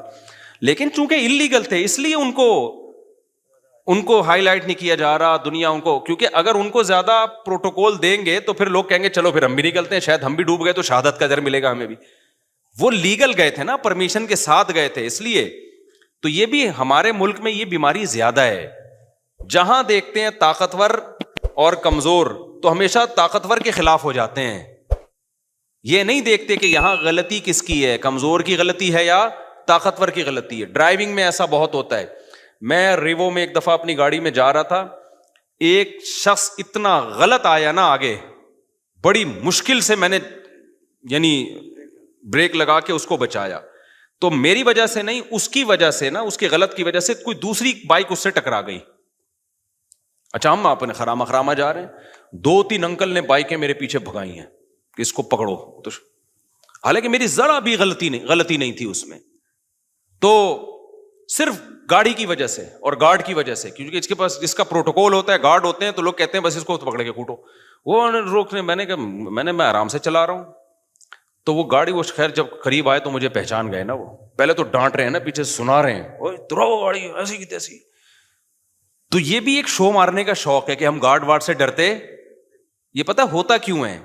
[SPEAKER 1] لیکن چونکہ انلیگل تھے اس لیے ان کو ہائی لائٹ نہیں کیا جا رہا دنیا ان کو. کیونکہ اگر ان کو زیادہ پروٹوکول دیں گے تو پھر لوگ کہیں گے چلو پھر ہم بھی نکلتے ہیں, شاید ہم بھی ڈوب گئے تو شہادت کا اجر ملے گا ہمیں بھی. وہ لیگل گئے تھے نا, پرمیشن کے ساتھ گئے تھے, اس لیے. تو یہ بھی ہمارے ملک میں یہ بیماری زیادہ ہے. جہاں دیکھتے ہیں طاقتور اور کمزور تو ہمیشہ طاقتور کے خلاف ہو جاتے ہیں. یہ نہیں دیکھتے کہ یہاں غلطی کس کی ہے, کمزور کی غلطی ہے یا طاقتور کی غلطی ہے. ڈرائیونگ میں ایسا بہت ہوتا ہے. میں ریوو میں ایک دفعہ اپنی گاڑی میں جا رہا تھا, ایک شخص اتنا غلط آیا نا آگے, بڑی مشکل سے میں نے یعنی بریک لگا کے اس کو بچایا. تو میری وجہ سے نہیں, اس کی وجہ سے نا, اس کے غلط کی وجہ سے کوئی دوسری بائک اس سے ٹکرا گئی. اچھا, ہم اپنے خراما خراما جا رہے ہیں, 2-3 انکل نے بائکیں میرے پیچھے بھگائی ہیں کہ اس کو پکڑو. تو حالانکہ میری ذرا بھی غلطی نہیں تھی اس میں, تو صرف گاڑی کی وجہ سے اور گارڈ کی وجہ سے, کیونکہ اس کے پاس جس کا پروٹوکول ہوتا ہے, گارڈ ہوتے ہیں, تو لوگ کہتے ہیں بس اس کو پکڑ کے کوٹو. وہ روکنے, میں آرام سے چلا رہا ہوں. تو وہ گاڑی, وہ خیر جب قریب آئے تو مجھے پہچان گئے نا. وہ پہلے تو ڈانٹ رہے ہیں نا, پیچھے سنا رہے ہیں, گاڑی ایسی کی تیسی. تو یہ بھی ایک شو مارنے کا شوق ہے کہ ہم گارڈ وارڈ سے ڈرتے. یہ پتہ ہوتا کیوں ہے؟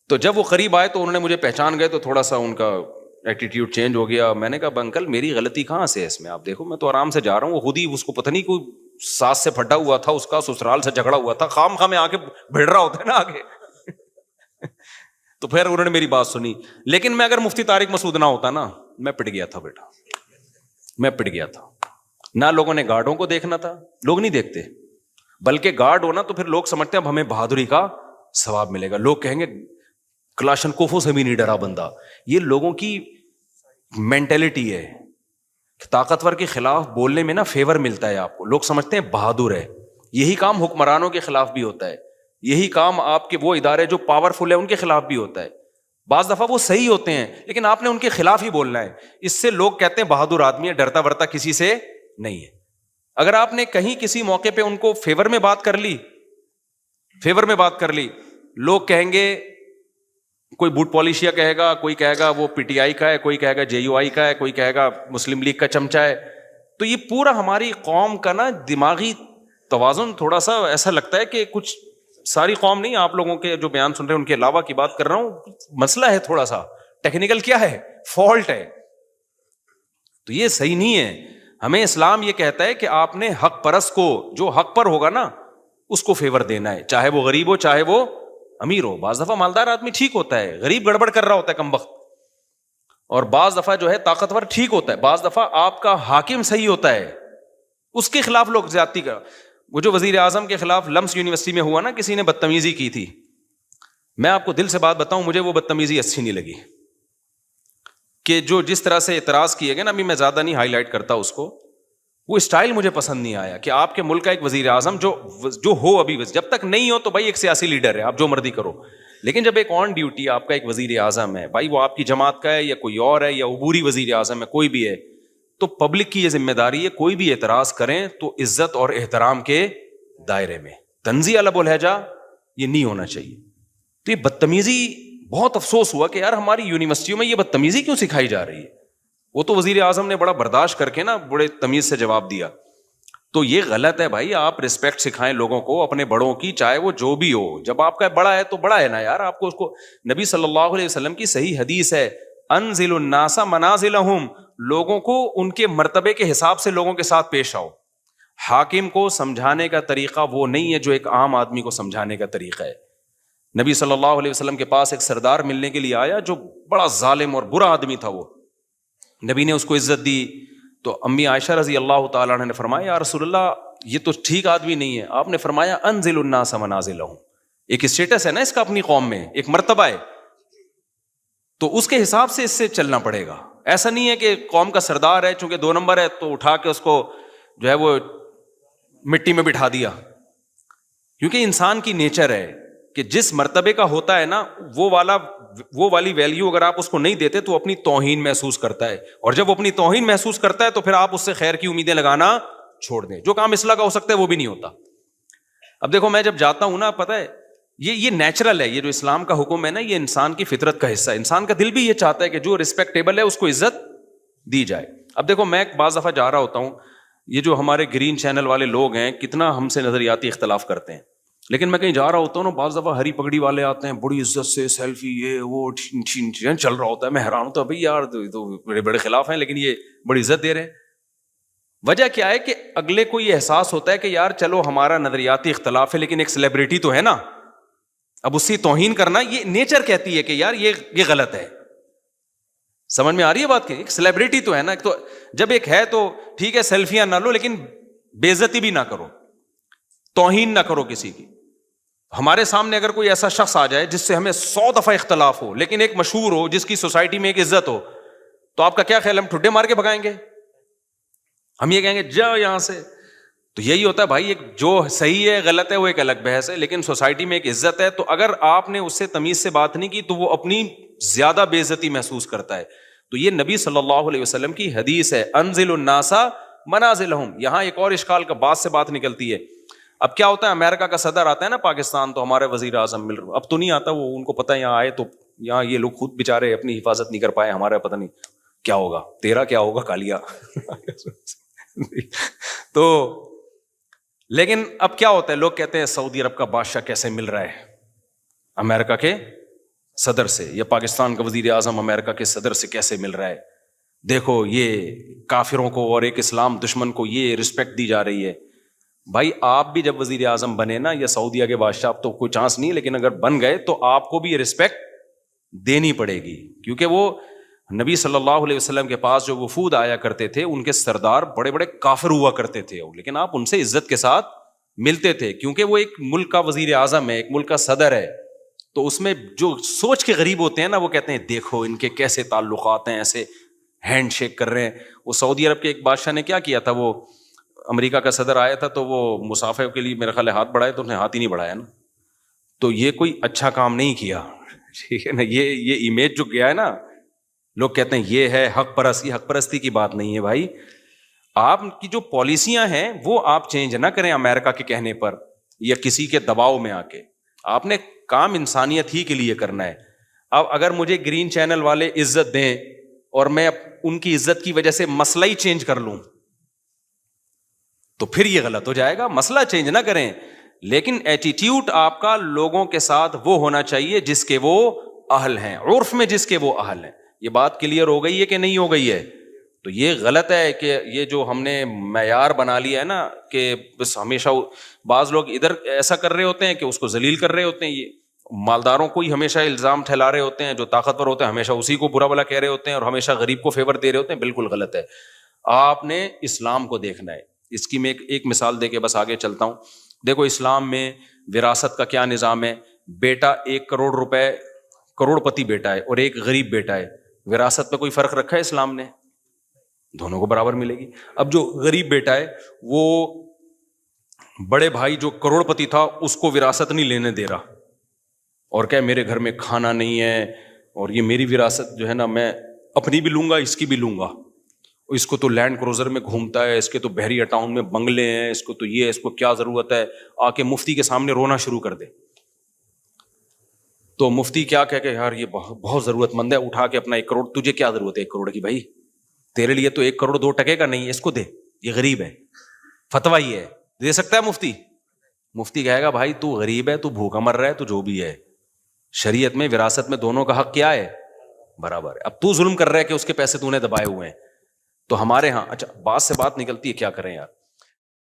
[SPEAKER 1] تو جب وہ قریب آئے تو انہوں نے مجھے پہچان گئے, تو تھوڑا سا ان کا ایٹیٹیوڈ چینج ہو گیا. میں نے کہا انکل میری غلطی کہاں سے ہے اس میں؟ آپ دیکھو میں تو آرام سے جا رہا ہوں. وہ خود ہی, اس کو پتہ نہیں کوئی ساس سے پھٹا ہوا تھا, اس کا سسرال سے جھگڑا ہوا تھا, خام خواہ میں آ کے بھیڑ رہا ہوتا ہے نا آگے. تو پھر انہوں نے میری بات سنی. لیکن میں اگر مفتی طارق مسعود نہ ہوتا نا, میں پٹ گیا تھا بیٹا, میں پٹ گیا تھا. نہ لوگوں نے گارڈوں کو دیکھنا تھا, لوگ نہیں دیکھتے, بلکہ گارڈ ہونا تو پھر لوگ سمجھتے ہیں اب ہمیں بہادری کا ثواب ملے گا. لوگ کہیں گے کلاشن کوفوں سے بھی نہیں ڈرا بندہ. یہ لوگوں کی مینٹلٹی ہے. طاقتور کے خلاف بولنے میں نا فیور ملتا ہے آپ کو, لوگ سمجھتے ہیں بہادر ہے. یہی کام حکمرانوں کے خلاف بھی ہوتا ہے, یہی کام آپ کے وہ ادارے جو پاورفل ہے ان کے خلاف بھی ہوتا ہے. بعض دفعہ وہ صحیح ہوتے ہیں لیکن آپ نے ان کے خلاف ہی بولنا ہے. اس سے لوگ کہتے ہیں بہادر آدمی ہے, ڈرتا ورتا کسی سے نہیں ہے. اگر آپ نے کہیں کسی موقع پہ ان کو فیور میں بات کر لی, لوگ کہیں گے, کوئی بوٹ پالیشیا کہے گا, کوئی کہے گا وہ پی ٹی آئی کا ہے, کوئی کہے گا جے یو آئی کا ہے, کوئی کہے گا مسلم لیگ کا چمچہ ہے. تو یہ پورا ہماری قوم کا نا دماغی توازن تھوڑا سا ایسا لگتا ہے کہ کچھ, ساری قوم نہیں, آپ لوگوں کے جو بیان سن رہے ہیں ان کے علاوہ کی بات کر رہا ہوں, مسئلہ ہے تھوڑا سا ٹیکنیکل, کیا ہے, فالٹ ہے. تو یہ صحیح نہیں ہے. ہمیں اسلام یہ کہتا ہے کہ آپ نے حق پرست کو, جو حق پر ہوگا نا اس کو فیور دینا ہے, چاہے وہ غریب ہو چاہے وہ امیر ہو. بعض دفعہ مالدار آدمی ٹھیک ہوتا ہے, غریب گڑبڑ کر رہا ہوتا ہے کمبخت. اور بعض دفعہ جو ہے طاقتور ٹھیک ہوتا ہے, بعض دفعہ آپ کا حاکم صحیح ہوتا ہے, اس کے خلاف لوگ زیادتی کر. وہ جو وزیر اعظم کے خلاف لمس یونیورسٹی میں ہوا نا, کسی نے بدتمیزی کی تھی, میں آپ کو دل سے بات بتاؤں, مجھے وہ بدتمیزی اچھی نہیں لگی. کہ جو جس طرح سے اعتراض کیے گئے نا, ابھی میں زیادہ نہیں ہائی لائٹ کرتا اس کو, وہ اسٹائل مجھے پسند نہیں آیا کہ آپ کے ملک کا ایک وزیر اعظم جو ہو ابھی، جب تک نہیں ہو تو بھائی ایک سیاسی لیڈر ہے، آپ جو مرضی کرو، لیکن جب ایک آن ڈیوٹی آپ کا ایک وزیر اعظم ہے، بھائی وہ آپ کی جماعت کا ہے یا کوئی اور ہے یا عبوری وزیر اعظم ہے، کوئی بھی ہے، تو پبلک کی یہ ذمہ داری ہے کوئی بھی اعتراض کریں تو عزت اور احترام کے دائرے میں، طنزی ادب و لہجہ یہ نہیں ہونا چاہیے. تو یہ بدتمیزی، بہت افسوس ہوا کہ یار ہماری یونیورسٹیوں میں یہ بدتمیزی کیوں سکھائی جا رہی ہے. وہ تو وزیر اعظم نے بڑا برداشت کر کے نا بڑے تمیز سے جواب دیا. تو یہ غلط ہے بھائی، آپ رسپیکٹ سکھائیں لوگوں کو اپنے بڑوں کی، چاہے وہ جو بھی ہو. جب آپ کا بڑا ہے تو بڑا ہے نا یار، آپ کو اس کو، نبی صلی اللہ علیہ وسلم کی صحیح حدیث ہے، انزل الناس منازلہم، لوگوں کو ان کے مرتبے کے حساب سے لوگوں کے ساتھ پیش آؤ. حاکم کو سمجھانے کا طریقہ وہ نہیں ہے جو ایک عام آدمی کو سمجھانے کا طریقہ ہے. نبی صلی اللہ علیہ وسلم کے پاس ایک سردار ملنے کے لیے آیا جو بڑا ظالم اور برا آدمی تھا. وہ نبی نے اس کو عزت دی تو امی عائشہ رضی اللہ تعالیٰ عنہ نے فرمایا یا رسول اللہ یہ تو ٹھیک آدمی نہیں ہے. آپ نے فرمایا انزل الناس منازلہم، ایک اسٹیٹس ہے نا اس کا اپنی قوم میں، ایک مرتبہ ہے، تو اس کے حساب سے اس سے چلنا پڑے گا. ایسا نہیں ہے کہ قوم کا سردار ہے چونکہ 2 نمبر ہے تو اٹھا کے اس کو جو ہے وہ مٹی میں بٹھا دیا. کیونکہ انسان کی نیچر ہے کہ جس مرتبے کا ہوتا ہے نا وہ والی ویلیو اگر آپ اس کو نہیں دیتے تو اپنی توہین محسوس کرتا ہے، اور جب وہ اپنی توہین محسوس کرتا ہے تو پھر آپ اس سے خیر کی امیدیں لگانا چھوڑ دیں. جو کام اصلاح کا ہو سکتا ہے وہ بھی نہیں ہوتا. اب دیکھو میں جب جاتا ہوں نا، پتہ ہے یہ نیچرل ہے، یہ جو اسلام کا حکم ہے نا یہ انسان کی فطرت کا حصہ ہے. انسان کا دل بھی یہ چاہتا ہے کہ جو رسپیکٹیبل ہے اس کو عزت دی جائے. اب دیکھو میں بعض دفعہ جا رہا ہوتا ہوں، یہ جو ہمارے گرین چینل والے لوگ ہیں کتنا ہم سے نظریاتی اختلاف کرتے ہیں، لیکن میں کہیں جا رہا ہوتا ہوں نا بعض دفعہ ہری پگڑی والے آتے ہیں بڑی عزت سے سیلفی یہ وہ چل رہا ہوتا ہے. میں حیران ہوتا ہوں بھائی یار تو بڑے بڑے خلاف ہیں لیکن یہ بڑی عزت دے رہے ہیں. وجہ کیا ہے کہ اگلے کو یہ احساس ہوتا ہے کہ یار چلو ہمارا نظریاتی اختلاف ہے لیکن ایک سیلیبریٹی تو ہے نا، اب اس کی توہین کرنا یہ نیچر کہتی ہے کہ یار یہ غلط ہے. سمجھ میں آ رہی ہے بات؟ کہ ایک سیلیبریٹی تو ہے نا، تو جب ایک ہے تو ٹھیک ہے سیلفیاں نہ لو لیکن بے عزتی بھی نہ کرو، توہین نہ کرو کسی کی. ہمارے سامنے اگر کوئی ایسا شخص آ جائے جس سے ہمیں 100 دفعہ اختلاف ہو لیکن ایک مشہور ہو جس کی سوسائٹی میں ایک عزت ہو، تو آپ کا کیا خیال، ہم ٹھڈے مار کے بھگائیں گے؟ ہم یہ کہیں گے جاؤ یہاں سے. تو یہی ہوتا ہے بھائی، ایک جو صحیح ہے غلط ہے وہ ایک الگ بحث ہے، لیکن سوسائٹی میں ایک عزت ہے، تو اگر آپ نے اس سے تمیز سے بات نہیں کی تو وہ اپنی زیادہ بے عزتی محسوس کرتا ہے. تو یہ نبی صلی اللہ علیہ وسلم کی حدیث ہے، انزل الناس منازلہم. یہاں ایک اور اشکال کا بات سے بات نکلتی ہے. اب کیا ہوتا ہے، امریکہ کا صدر آتا ہے نا پاکستان تو ہمارے وزیر اعظم مل رہے، اب تو نہیں آتا وہ، ان کو پتہ ہے یہاں آئے تو یہاں یہ لوگ خود بےچارے اپنی حفاظت نہیں کر پائے، ہمارا پتہ نہیں کیا ہوگا، تیرا کیا ہوگا کالیا. تو لیکن اب کیا ہوتا ہے، لوگ کہتے ہیں سعودی عرب کا بادشاہ کیسے مل رہا ہے امریکہ کے صدر سے، یا پاکستان کا وزیر اعظم امریکہ کے صدر سے کیسے مل رہا ہے، دیکھو یہ کافروں کو اور ایک اسلام دشمن کو یہ رسپیکٹ دی جا رہی ہے. بھائی آپ بھی جب وزیر اعظم بنے نا، یا سعودیہ کے بادشاہ، اب تو کوئی چانس نہیں لیکن اگر بن گئے تو آپ کو بھی یہ رسپیکٹ دینی پڑے گی، کیونکہ وہ نبی صلی اللہ علیہ وسلم کے پاس جو وفود آیا کرتے تھے ان کے سردار بڑے بڑے کافر ہوا کرتے تھے، لیکن آپ ان سے عزت کے ساتھ ملتے تھے کیونکہ وہ ایک ملک کا وزیر اعظم ہے، ایک ملک کا صدر ہے. تو اس میں جو سوچ کے غریب ہوتے ہیں نا وہ کہتے ہیں دیکھو ان کے کیسے تعلقات ہیں، ایسے ہینڈ شیک کر رہے ہیں. وہ سعودی عرب کے ایک بادشاہ نے کیا کیا تھا، وہ امریکہ کا صدر آیا تھا تو وہ مسافر کے لیے میرے خیال ہے ہاتھ بڑھائے تو اس نے ہاتھ ہی نہیں بڑھایا نا، تو یہ کوئی اچھا کام نہیں کیا، ٹھیک ہے نا. یہ امیج جو گیا ہے نا، لوگ کہتے ہیں یہ ہے حق پرستی. حق پرستی کی بات نہیں ہے بھائی، آپ کی جو پالیسیاں ہیں وہ آپ چینج نہ کریں امریکہ کے کہنے پر یا کسی کے دباؤ میں آ کے. آپ نے کام انسانیت ہی کے لیے کرنا ہے. اب اگر مجھے گرین چینل والے عزت دیں اور میں ان کی عزت کی وجہ سے مسئلہ ہی چینج کر لوں تو پھر یہ غلط ہو جائے گا. مسئلہ چینج نہ کریں لیکن ایٹیٹیوڈ آپ کا لوگوں کے ساتھ وہ ہونا چاہیے جس کے وہ اہل ہیں، عرف میں جس کے وہ اہل ہیں. یہ بات کلیئر ہو گئی ہے کہ نہیں ہو گئی ہے؟ تو یہ غلط ہے کہ یہ جو ہم نے معیار بنا لیا ہے نا کہ بس ہمیشہ بعض لوگ ادھر ایسا کر رہے ہوتے ہیں کہ اس کو ذلیل کر رہے ہوتے ہیں، یہ مالداروں کو ہی ہمیشہ الزام ٹھہلا رہے ہوتے ہیں، جو طاقتور ہوتے ہیں ہمیشہ اسی کو برا بلا کہہ رہے ہوتے ہیں اور ہمیشہ غریب کو فیور دے رہے ہوتے ہیں. بالکل غلط ہے. آپ نے اسلام کو دیکھنا ہے. اس کی میں ایک مثال دے کے بس آگے چلتا ہوں. دیکھو اسلام میں وراثت کا کیا نظام ہے. بیٹا 1 کروڑ روپے کروڑ پتی بیٹا ہے اور ایک غریب بیٹا ہے، وراثت پہ کوئی فرق رکھا ہے اسلام نے؟ دونوں کو برابر ملے گی. اب جو غریب بیٹا ہے وہ بڑے بھائی جو کروڑ پتی تھا اس کو وراثت نہیں لینے دے رہا اور کہ میرے گھر میں کھانا نہیں ہے اور یہ میری وراثت جو ہے نا میں اپنی بھی لوں گا اس کی بھی لوں گا. اس کو تو لینڈ کروزر میں گھومتا ہے, اس کے تو بحریہ ٹاؤن میں بنگلے ہیں, اس کو تو یہ, اس کو کیا ضرورت ہے, آ کے مفتی کے سامنے رونا شروع کر دے. تو مفتی کیا کہہ کہ یار یہ بہت ضرورت مند ہے, اٹھا کے اپنا 1 کروڑ, تجھے کیا ضرورت ہے 1 کروڑ کی بھائی, تیرے لیے تو 1 کروڑ 2 ٹکے کا نہیں ہے, اس کو دے, یہ غریب ہے, فتویٰ یہ ہے, دے سکتا ہے مفتی؟ مفتی کہے گا بھائی تو غریب ہے, تو بھوکا مر رہا ہے, تو جو بھی ہے, شریعت میں وراثت میں دونوں کا حق کیا ہے؟ برابر ہے. اب تو ظلم کر رہا ہے کہ اس کے پیسے تو نے دبائے ہوئے ہیں. تو ہمارے ہاں اچھا بات سے بات نکلتی ہے, کیا کریں یار,